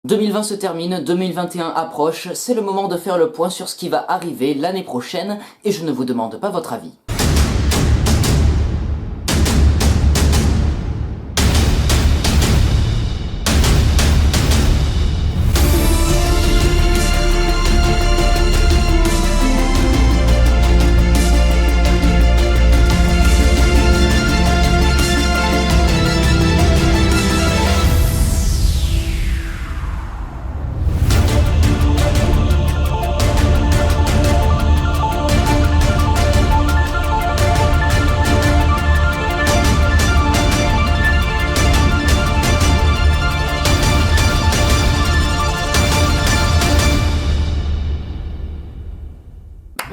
2020 se termine, 2021 approche, c'est le moment de faire le point sur ce qui va arriver l'année prochaine et je ne vous demande pas votre avis.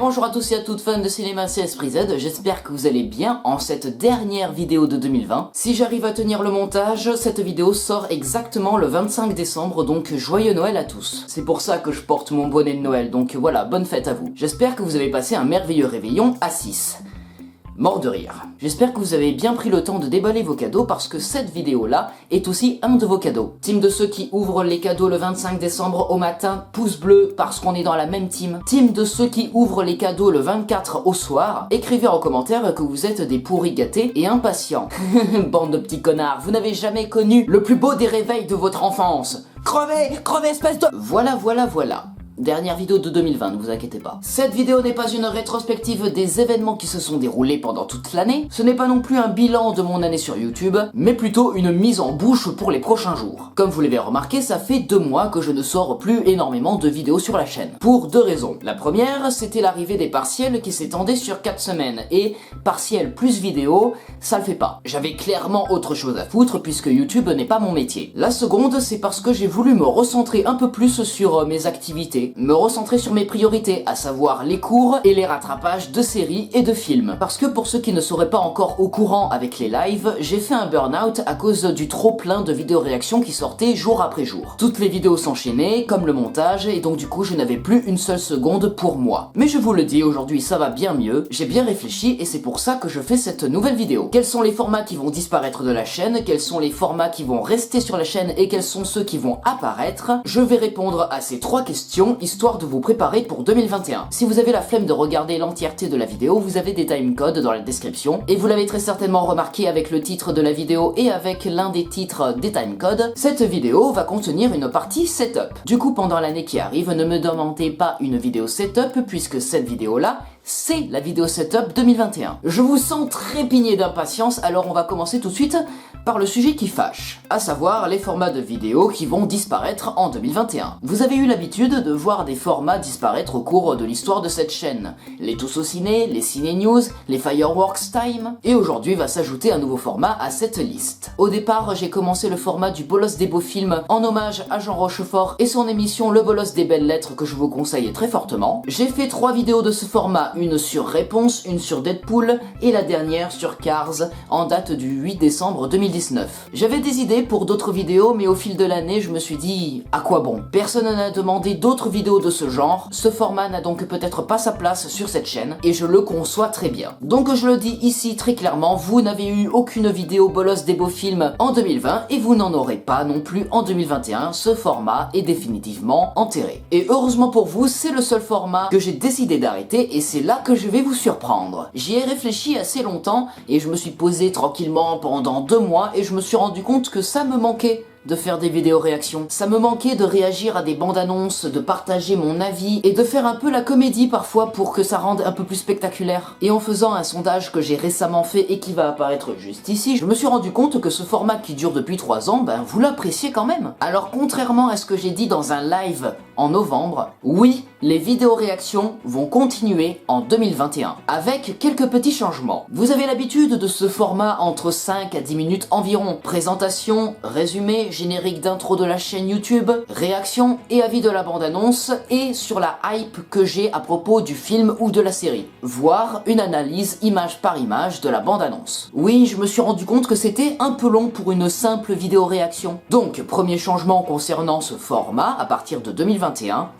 Bonjour à tous et à toutes fans de cinéma, c'est Esprit Z, j'espère que vous allez bien en cette dernière vidéo de 2020. Si j'arrive à tenir le montage, cette vidéo sort exactement le 25 décembre, donc joyeux Noël à tous. C'est pour ça que je porte mon bonnet de Noël, donc voilà, bonne fête à vous. J'espère que vous avez passé un merveilleux réveillon à 6. Mort de rire. J'espère que vous avez bien pris le temps de déballer vos cadeaux parce que cette vidéo-là est aussi un de vos cadeaux. Team de ceux qui ouvrent les cadeaux le 25 décembre au matin, pouce bleu parce qu'on est dans la même team. Team de ceux qui ouvrent les cadeaux le 24 au soir, écrivez en commentaire que vous êtes des pourris gâtés et impatients. Bande de petits connards, vous n'avez jamais connu le plus beau des réveils de votre enfance. Crevez, crevez espèce de... Voilà. Dernière vidéo de 2020, ne vous inquiétez pas. Cette vidéo n'est pas une rétrospective des événements qui se sont déroulés pendant toute l'année, ce n'est pas non plus un bilan de mon année sur YouTube, mais plutôt une mise en bouche pour les prochains jours. Comme vous l'avez remarqué, ça fait 2 mois que je ne sors plus énormément de vidéos sur la chaîne. Pour 2 raisons. La première, c'était l'arrivée des partiels qui s'étendaient sur 4 semaines, et partiel plus vidéo, ça le fait pas. J'avais clairement autre chose à foutre puisque YouTube n'est pas mon métier. La seconde, c'est parce que j'ai voulu me recentrer un peu plus sur mes activités, me recentrer sur mes priorités, à savoir les cours et les rattrapages de séries et de films. Parce que pour ceux qui ne seraient pas encore au courant avec les lives, j'ai fait un burn-out à cause du trop plein de vidéos réactions qui sortaient jour après jour. Toutes les vidéos s'enchaînaient, comme le montage, et donc du coup je n'avais plus une seule seconde pour moi. Mais je vous le dis, aujourd'hui ça va bien mieux, j'ai bien réfléchi et c'est pour ça que je fais cette nouvelle vidéo. Quels sont les formats qui vont disparaître de la chaîne, quels sont les formats qui vont rester sur la chaîne et quels sont ceux qui vont apparaître? Je vais répondre à ces 3 questions histoire de vous préparer pour 2021. Si vous avez la flemme de regarder l'entièreté de la vidéo, vous avez des timecodes dans la description, et vous l'avez très certainement remarqué avec le titre de la vidéo et avec l'un des titres des timecodes, cette vidéo va contenir une partie setup. Du coup, pendant l'année qui arrive, ne me demandez pas une vidéo setup, puisque cette vidéo-là, c'est la vidéo setup 2021. Je vous sens trépigner d'impatience, alors on va commencer tout de suite par le sujet qui fâche, à savoir les formats de vidéos qui vont disparaître en 2021. Vous avez eu l'habitude de voir des formats disparaître au cours de l'histoire de cette chaîne. Les Tous au Ciné, les Ciné News, les Fireworks Time, et aujourd'hui va s'ajouter un nouveau format à cette liste. Au départ, j'ai commencé le format du Bolos des beaux films en hommage à Jean Rochefort et son émission Le Bolos des belles lettres que je vous conseille très fortement. J'ai fait 3 vidéos de ce format, une sur Réponse, une sur Deadpool et la dernière sur Cars en date du 8 décembre 2019. J'avais des idées pour d'autres vidéos, mais au fil de l'année, je me suis dit à quoi bon? Personne n'a demandé d'autres vidéos de ce genre, ce format n'a donc peut-être pas sa place sur cette chaîne, et je le conçois très bien. Donc je le dis ici très clairement, vous n'avez eu aucune vidéo Bolos des beaux films en 2020, et vous n'en aurez pas non plus en 2021, ce format est définitivement enterré. Et heureusement pour vous, c'est le seul format que j'ai décidé d'arrêter, et c'est là que je vais vous surprendre. J'y ai réfléchi assez longtemps, et je me suis posé tranquillement pendant 2 mois, et je me suis rendu compte que ça me manquait de faire des vidéos réactions. Ça me manquait de réagir à des bandes annonces, de partager mon avis et de faire un peu la comédie parfois pour que ça rende un peu plus spectaculaire. Et en faisant un sondage que j'ai récemment fait et qui va apparaître juste ici, je me suis rendu compte que ce format qui dure depuis 3 ans, ben vous l'appréciez quand même. Alors contrairement à ce que j'ai dit dans un live en novembre, oui, les vidéos réactions vont continuer en 2021, avec quelques petits changements. Vous avez l'habitude de ce format entre 5 à 10 minutes environ, présentation, résumé, générique d'intro de la chaîne YouTube, réaction et avis de la bande-annonce, et sur la hype que j'ai à propos du film ou de la série, voire une analyse image par image de la bande-annonce. Oui, je me suis rendu compte que c'était un peu long pour une simple vidéo réaction. Donc, premier changement concernant ce format, à partir de 2021,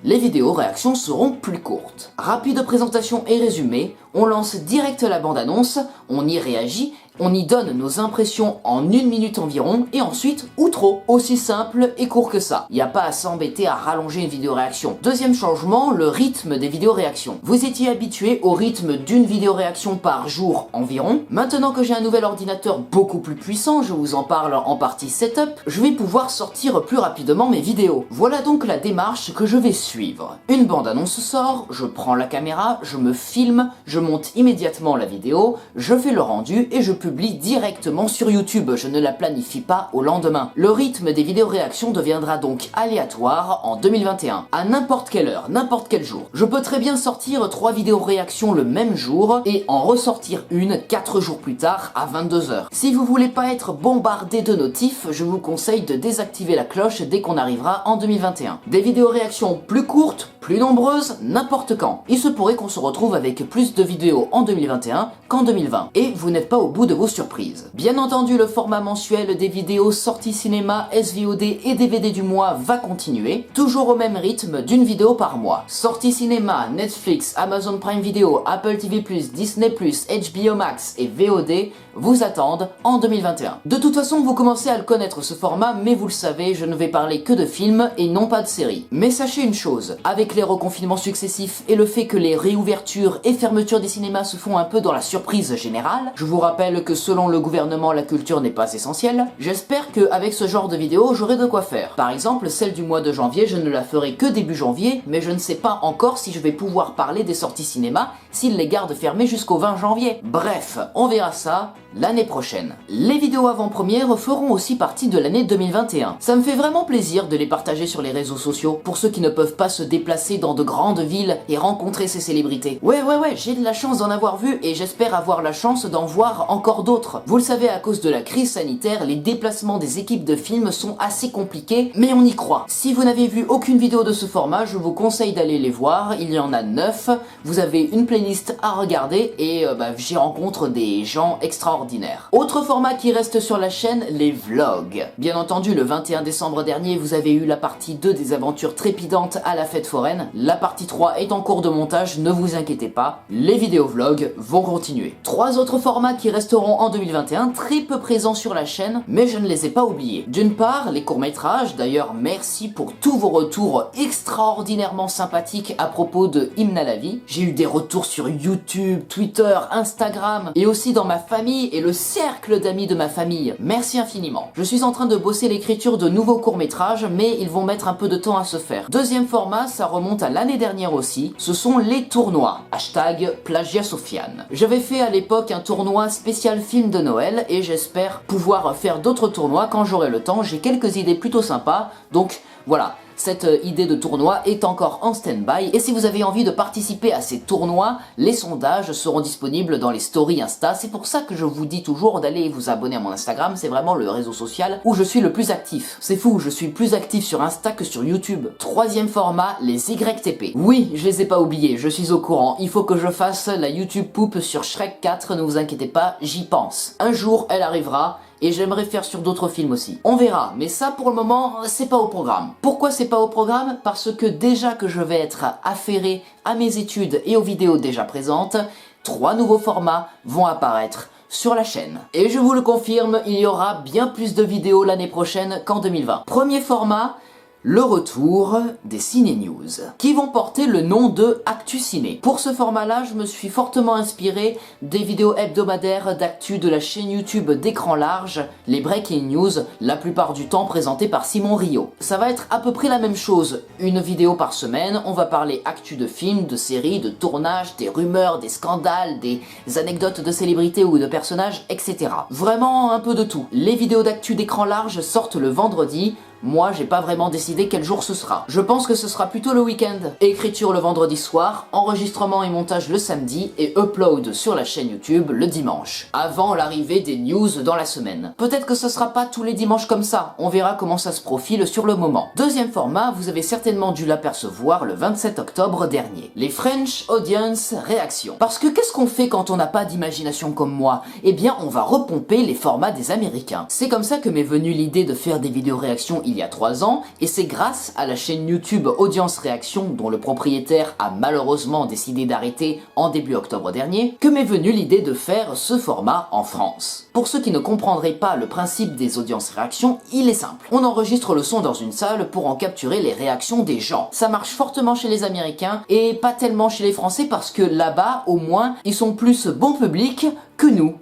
les vidéos réactions seront plus courtes. Rapide présentation et résumé, On lance direct la bande-annonce, on y réagit, on y donne nos impressions en 1 minute environ, et ensuite, outro. Aussi simple et court que ça. Y a pas à s'embêter à rallonger une vidéo réaction. Deuxième changement, le rythme des vidéos réactions. Vous étiez habitué au rythme d'une vidéo réaction par jour environ. Maintenant que j'ai un nouvel ordinateur beaucoup plus puissant, je vous en parle en partie setup, je vais pouvoir sortir plus rapidement mes vidéos. Voilà donc la démarche que je vais suivre. Une bande-annonce sort, je prends la caméra, je me filme, je monte immédiatement la vidéo, je fais le rendu et je publie directement sur YouTube, je ne la planifie pas au lendemain. Le rythme des vidéos réactions deviendra donc aléatoire en 2021, à n'importe quelle heure, n'importe quel jour. Je peux très bien sortir 3 vidéos réactions le même jour et en ressortir une 4 jours plus tard à 22h. Si vous voulez pas être bombardé de notifs, je vous conseille de désactiver la cloche dès qu'on arrivera en 2021. Des vidéos réactions plus courtes, plus nombreuses, n'importe quand. Il se pourrait qu'on se retrouve avec plus de vidéos en 2021 qu'en 2020. Et vous n'êtes pas au bout de vos surprises. Bien entendu, le format mensuel des vidéos sorties cinéma, SVOD et DVD du mois va continuer, toujours au même rythme d'une vidéo par mois. Sorties cinéma, Netflix, Amazon Prime Video, Apple TV+, Disney+, HBO Max et VOD vous attendent en 2021. De toute façon, vous commencez à le connaître ce format, mais vous le savez, je ne vais parler que de films et non pas de séries. Mais sachez une chose, avec les reconfinements successifs et le fait que les réouvertures et fermetures des cinémas se font un peu dans la surprise générale, je vous rappelle que selon le gouvernement, la culture n'est pas essentielle, j'espère qu'avec ce genre de vidéo, j'aurai de quoi faire. Par exemple, celle du mois de janvier, je ne la ferai que début janvier, mais je ne sais pas encore si je vais pouvoir parler des sorties cinéma s'ils les gardent fermées jusqu'au 20 janvier. Bref, on verra ça l'année prochaine. Les vidéos avant-premières feront aussi partie de l'année 2021. Ça me fait vraiment plaisir de les partager sur les réseaux sociaux, pour ceux qui ne peuvent pas se déplacer dans de grandes villes et rencontrer ces célébrités. Ouais, j'ai de la chance d'en avoir vu et j'espère avoir la chance d'en voir encore d'autres. Vous le savez, à cause de la crise sanitaire, les déplacements des équipes de films sont assez compliqués, mais on y croit. Si vous n'avez vu aucune vidéo de ce format, je vous conseille d'aller les voir, il y en a 9, vous avez une playlist à regarder et j'y rencontre des gens extraordinaires. Autre format qui reste sur la chaîne, les vlogs. Bien entendu, le 21 décembre dernier, vous avez eu la partie 2 des aventures trépidantes à la fête foraine. La partie 3 est en cours de montage, ne vous inquiétez pas, les vidéos vlogs vont continuer. 3 autres formats qui resteront en 2021, très peu présents sur la chaîne, mais je ne les ai pas oubliés. D'une part, les courts-métrages, d'ailleurs merci pour tous vos retours extraordinairement sympathiques à propos de Hymne à la vie. J'ai eu des retours sur YouTube, Twitter, Instagram, et aussi dans ma famille et le cercle d'amis de ma famille. Merci infiniment. Je suis en train de bosser l'écriture de nouveaux courts-métrages, mais ils vont mettre un peu de temps à se faire. Deuxième format, ça remonte à l'année dernière aussi, ce sont les tournois. Hashtag Plagia Sofiane. J'avais fait à l'époque un tournoi spécial film de Noël et j'espère pouvoir faire d'autres tournois quand j'aurai le temps. J'ai quelques idées plutôt sympas, donc voilà. Cette idée de tournoi est encore en stand-by et si vous avez envie de participer à ces tournois, les sondages seront disponibles dans les stories Insta. C'est pour ça que je vous dis toujours d'aller vous abonner à mon Instagram, c'est vraiment le réseau social où je suis le plus actif. C'est fou, je suis plus actif sur Insta que sur YouTube. Troisième format, les YTP. Oui, je les ai pas oubliés, je suis au courant. Il faut que je fasse la YouTube poupe sur Shrek 4, ne vous inquiétez pas, j'y pense. Un jour, elle arrivera. Et j'aimerais faire sur d'autres films aussi. On verra, mais ça pour le moment, c'est pas au programme. Pourquoi c'est pas au programme? Parce que déjà que je vais être affairé à mes études et aux vidéos déjà présentes, 3 nouveaux formats vont apparaître sur la chaîne. Et je vous le confirme, il y aura bien plus de vidéos l'année prochaine qu'en 2020. Premier format, le retour des Ciné News, qui vont porter le nom de Actu Ciné. Pour ce format-là, je me suis fortement inspiré des vidéos hebdomadaires d'actu de la chaîne YouTube d'Écran Large, les Breaking News, la plupart du temps présentées par Simon Rio. Ça va être à peu près la même chose, une vidéo par semaine, on va parler actu de films, de séries, de tournages, des rumeurs, des scandales, des anecdotes de célébrités ou de personnages, etc. Vraiment un peu de tout. Les vidéos d'actu d'Écran Large sortent le vendredi. Moi, j'ai pas vraiment décidé quel jour ce sera. Je pense que ce sera plutôt le week-end. Écriture le vendredi soir, enregistrement et montage le samedi et upload sur la chaîne YouTube le dimanche, avant l'arrivée des news dans la semaine. Peut-être que ce sera pas tous les dimanches comme ça, on verra comment ça se profile sur le moment. Deuxième format, vous avez certainement dû l'apercevoir le 27 octobre dernier. Les French Audience Réactions. Parce que qu'est-ce qu'on fait quand on n'a pas d'imagination comme moi? Eh bien, on va repomper les formats des Américains. C'est comme ça que m'est venue l'idée de faire des vidéos réactions il y a 3 ans, et c'est grâce à la chaîne YouTube Audience Réaction, dont le propriétaire a malheureusement décidé d'arrêter en début octobre dernier, que m'est venue l'idée de faire ce format en France. Pour ceux qui ne comprendraient pas le principe des audiences réactions, il est simple. On enregistre le son dans une salle pour en capturer les réactions des gens. Ça marche fortement chez les Américains et pas tellement chez les Français parce que là-bas, au moins, ils sont plus bon public que nous.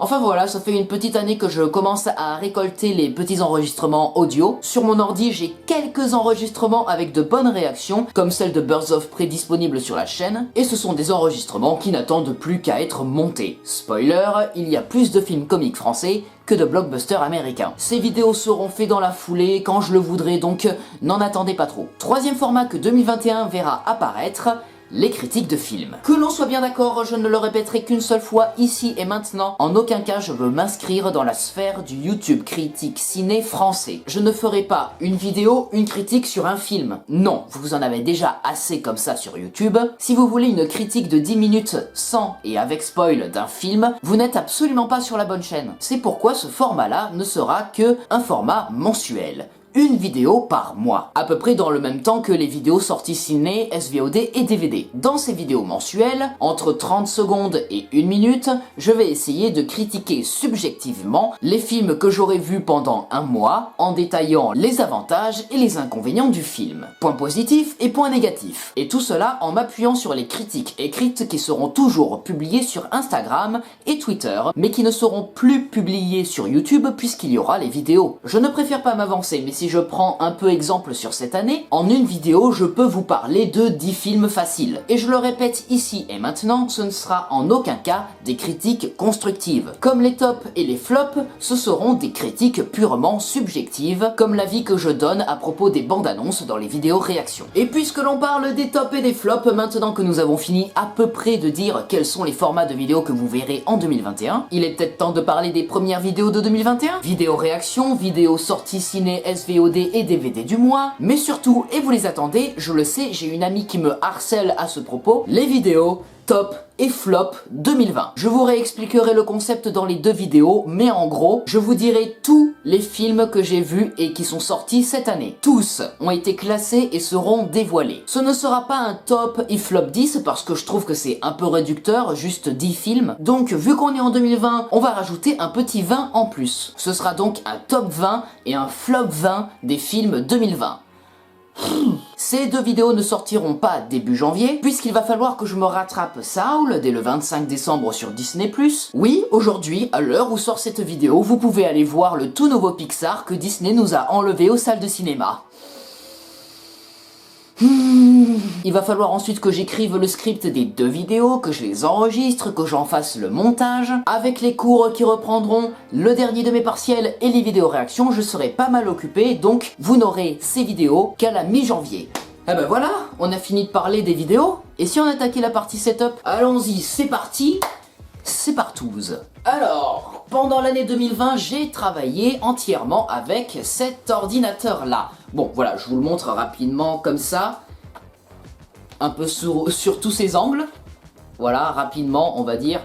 Enfin voilà, ça fait une petite année que je commence à récolter les petits enregistrements audio. Sur mon ordi, j'ai quelques enregistrements avec de bonnes réactions, comme celle de Birds of Prey disponible sur la chaîne, et ce sont des enregistrements qui n'attendent plus qu'à être montés. Spoiler, il y a plus de films comiques français que de blockbusters américains. Ces vidéos seront faites dans la foulée quand je le voudrais, donc n'en attendez pas trop. Troisième format que 2021 verra apparaître, les critiques de films. Que l'on soit bien d'accord, je ne le répéterai qu'une seule fois ici et maintenant, en aucun cas je veux m'inscrire dans la sphère du YouTube critique ciné français. Je ne ferai pas une vidéo, une critique sur un film. Non, vous en avez déjà assez comme ça sur YouTube. Si vous voulez une critique de 10 minutes sans et avec spoil d'un film, vous n'êtes absolument pas sur la bonne chaîne. C'est pourquoi ce format-là ne sera que un format mensuel. Une vidéo par mois, à peu près dans le même temps que les vidéos sorties ciné, SVOD et DVD. Dans ces vidéos mensuelles, entre 30 secondes et 1 minute, je vais essayer de critiquer subjectivement les films que j'aurais vus pendant un mois, en détaillant les avantages et les inconvénients du film. Points positifs et points négatifs. Et tout cela en m'appuyant sur les critiques écrites qui seront toujours publiées sur Instagram et Twitter, mais qui ne seront plus publiées sur YouTube puisqu'il y aura les vidéos. Je ne préfère pas m'avancer, mais si je prends un peu exemple sur cette année, en une vidéo, je peux vous parler de 10 films faciles. Et je le répète ici et maintenant, ce ne sera en aucun cas des critiques constructives. Comme les tops et les flops, ce seront des critiques purement subjectives, comme l'avis que je donne à propos des bandes annonces dans les vidéos réactions. Et puisque l'on parle des tops et des flops, maintenant que nous avons fini à peu près de dire quels sont les formats de vidéos que vous verrez en 2021, il est peut-être temps de parler des premières vidéos de 2021. Vidéos réactions, vidéos sorties ciné, SVOD et DVD du mois, mais surtout, et vous les attendez, je le sais, j'ai une amie qui me harcèle à ce propos, les vidéos top et flop 2020. Je vous réexpliquerai le concept dans les 2 vidéos, mais en gros, je vous dirai tous les films que j'ai vus et qui sont sortis cette année. Tous ont été classés et seront dévoilés. Ce ne sera pas un top et flop 10 parce que je trouve que c'est un peu réducteur, juste 10 films. Donc, vu qu'on est en 2020, on va rajouter un petit 20 en plus. Ce sera donc un top 20 et un flop 20 des films 2020. Ces 2 vidéos ne sortiront pas début janvier, puisqu'il va falloir que je me rattrape Saul dès le 25 décembre sur Disney+. Oui, aujourd'hui, à l'heure où sort cette vidéo, vous pouvez aller voir le tout nouveau Pixar que Disney nous a enlevé aux salles de cinéma. Il va falloir ensuite que j'écrive le script des 2 vidéos, que je les enregistre, que j'en fasse le montage. Avec les cours qui reprendront, le dernier de mes partiels et les vidéos réactions, je serai pas mal occupé, donc vous n'aurez ces vidéos qu'à la mi-janvier. Eh ben voilà, on a fini de parler des vidéos, et si on attaquait la partie setup, allons-y, c'est parti, c'est partouze. Alors, pendant l'année 2020, j'ai travaillé entièrement avec cet ordinateur-là. Bon, voilà, je vous le montre rapidement comme ça, un peu sur tous ses angles. Voilà, rapidement, on va dire.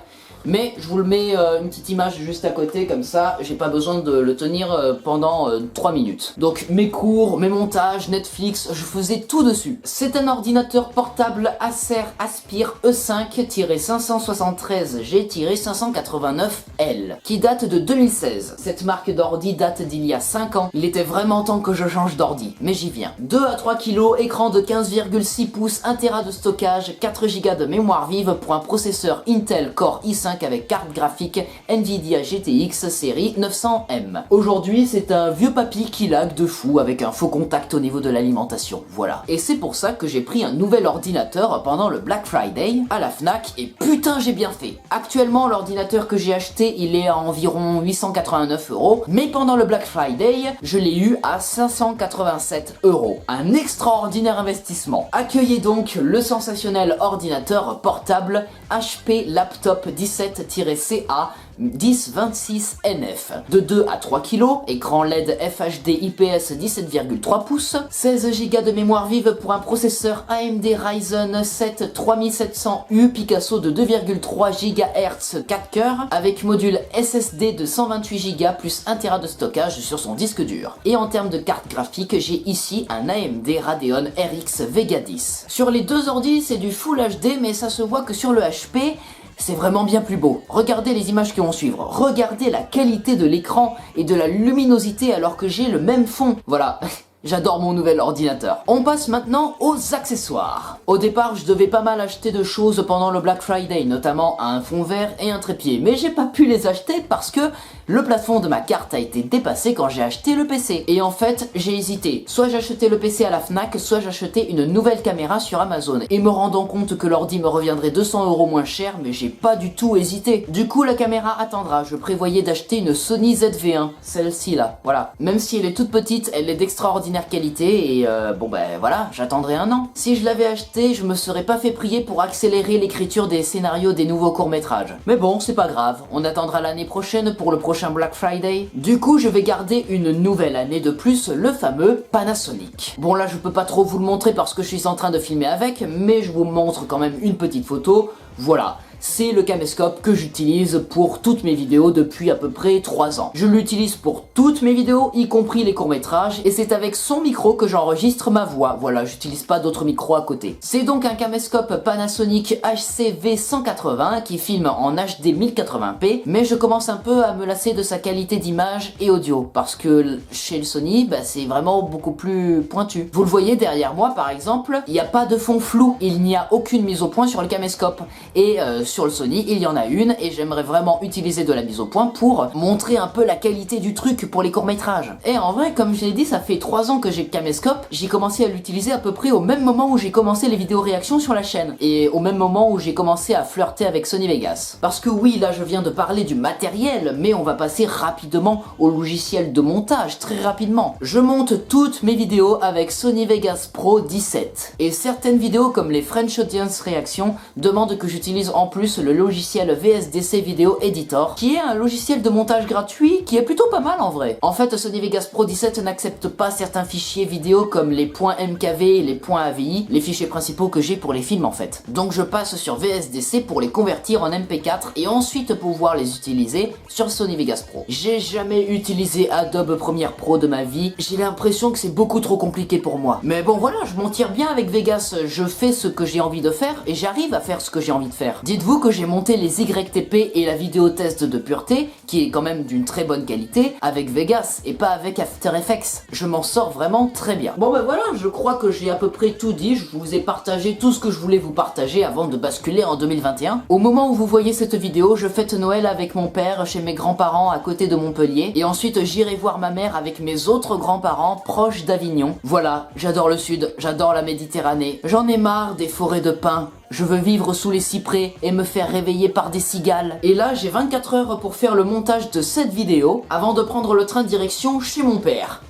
Mais je vous le mets une petite image juste à côté, comme ça, j'ai pas besoin de le tenir pendant 3 minutes. Donc mes cours, mes montages, Netflix, je faisais tout dessus. C'est un ordinateur portable Acer Aspire E5-573G-589L, qui date de 2016. Cette marque d'ordi date d'il y a 5 ans. Il était vraiment temps que je change d'ordi, mais j'y viens. 2 à 3 kg, écran de 15,6 pouces, 1 Tera de stockage, 4 Go de mémoire vive pour un processeur Intel Core i5 avec carte graphique Nvidia GTX série 900M. Aujourd'hui, c'est un vieux papy qui lag de fou avec un faux contact au niveau de l'alimentation, voilà. Et c'est pour ça que j'ai pris un nouvel ordinateur pendant le Black Friday à la Fnac et putain j'ai bien fait. Actuellement, l'ordinateur que j'ai acheté, il est à environ 889 €, mais pendant le Black Friday, je l'ai eu à 587 €. Un extraordinaire investissement. Accueillez donc le sensationnel ordinateur portable HP Laptop 17 07-CA 1026NF. De 2 à 3 kg, écran LED FHD IPS 17,3 pouces, 16 Go de mémoire vive pour un processeur AMD Ryzen 7 3700U Picasso de 2,3 GHz 4 cœurs, avec module SSD de 128 Go plus 1 Tera de stockage sur son disque dur. Et en termes de carte graphique, j'ai ici un AMD Radeon RX Vega 10. Sur les deux ordis, c'est du Full HD, mais ça se voit que sur le HP, c'est vraiment bien plus beau. Regardez les images qui vont suivre, regardez la qualité de l'écran et de la luminosité alors que j'ai le même fond. Voilà. J'adore mon nouvel ordinateur. On passe maintenant aux accessoires. Au départ, je devais pas mal acheter de choses pendant le Black Friday, notamment un fond vert et un trépied, mais j'ai pas pu les acheter parce que le plafond de ma carte a été dépassé quand j'ai acheté le PC. Et en fait, j'ai hésité. Soit j'achetais le PC à la Fnac, soit j'achetais une nouvelle caméra sur Amazon. Et me rendant compte que l'ordi me reviendrait 200 € moins cher, mais j'ai pas du tout hésité. Du coup, la caméra attendra. Je prévoyais d'acheter une Sony ZV-1, celle-ci là, voilà. Même si elle est toute petite, elle est d'extraordinaire qualité et bon ben voilà, j'attendrai un an. Si je l'avais acheté, je me serais pas fait prier pour accélérer l'écriture des scénarios des nouveaux courts-métrages. Mais bon, c'est pas grave, on attendra l'année prochaine pour le prochain Black Friday. Du coup, je vais garder une nouvelle année de plus, le fameux Panasonic. Bon là, je peux pas trop vous le montrer parce que je suis en train de filmer avec, mais je vous montre quand même une petite photo. Voilà. C'est le caméscope que j'utilise pour toutes mes vidéos depuis à peu près 3 ans. Je l'utilise pour toutes mes vidéos, y compris les courts-métrages, et c'est avec son micro que j'enregistre ma voix. Voilà, j'utilise pas d'autres micros à côté. C'est donc un caméscope Panasonic HC-V180 qui filme en HD 1080p, mais je commence un peu à me lasser de sa qualité d'image et audio, parce que chez le Sony, bah, c'est vraiment beaucoup plus pointu. Vous le voyez derrière moi par exemple, il n'y a pas de fond flou, il n'y a aucune mise au point sur le caméscope, et sur le Sony, il y en a une et j'aimerais vraiment utiliser de la mise au point pour montrer un peu la qualité du truc pour les courts-métrages. Et en vrai, comme je l'ai dit, ça fait 3 ans que j'ai le caméscope, j'ai commencé à l'utiliser à peu près au même moment où j'ai commencé les vidéos réactions sur la chaîne et au même moment où j'ai commencé à flirter avec Sony Vegas. Parce que oui, là je viens de parler du matériel, mais on va passer rapidement au logiciel de montage, très rapidement. Je monte toutes mes vidéos avec Sony Vegas Pro 17 et certaines vidéos comme les French Audience Reaction demandent que j'utilise en plus le logiciel VSDC Video Editor, qui est un logiciel de montage gratuit qui est plutôt pas mal en vrai. En fait, Sony Vegas Pro 17 n'accepte pas certains fichiers vidéo comme les .mkv et les .avi, les fichiers principaux que j'ai pour les films en fait. Donc je passe sur VSDC pour les convertir en MP4 et ensuite pouvoir les utiliser sur Sony Vegas Pro. J'ai jamais utilisé Adobe Premiere Pro de ma vie, j'ai l'impression que c'est beaucoup trop compliqué pour moi. Mais bon voilà, je m'en tire bien avec Vegas, je fais ce que j'ai envie de faire et j'arrive à faire ce que j'ai envie de faire. Dites-vous que j'ai monté les YTP et la vidéo test de pureté, qui est quand même d'une très bonne qualité, avec Vegas et pas avec After Effects. Je m'en sors vraiment très bien. Bon ben voilà, je crois que j'ai à peu près tout dit, je vous ai partagé tout ce que je voulais vous partager avant de basculer en 2021. Au moment où vous voyez cette vidéo, je fête Noël avec mon père chez mes grands-parents à côté de Montpellier, et ensuite j'irai voir ma mère avec mes autres grands-parents proches d'Avignon. Voilà, j'adore le sud, j'adore la Méditerranée, j'en ai marre des forêts de pins. Je veux vivre sous les cyprès et me faire réveiller par des cigales. Et là, j'ai 24 heures pour faire le montage de cette vidéo avant de prendre le train direction chez mon père.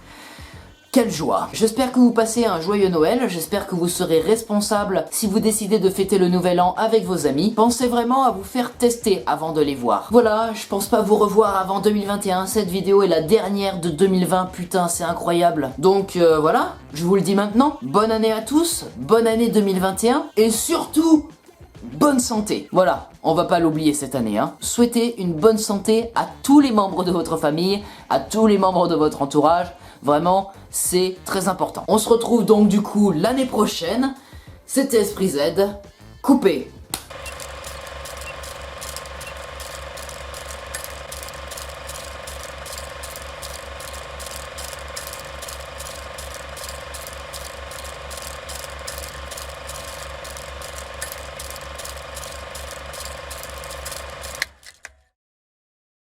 Quelle joie! J'espère que vous passez un joyeux Noël, j'espère que vous serez responsable si vous décidez de fêter le nouvel an avec vos amis. Pensez vraiment à vous faire tester avant de les voir. Voilà, je pense pas vous revoir avant 2021, cette vidéo est la dernière de 2020, putain c'est incroyable. Donc voilà, je vous le dis maintenant, bonne année à tous, bonne année 2021, et surtout, bonne santé. Voilà, on va pas l'oublier cette année, hein. Souhaitez une bonne santé à tous les membres de votre famille, à tous les membres de votre entourage. Vraiment, c'est très important. On se retrouve donc du coup l'année prochaine. C'était Esprit Z. Coupé.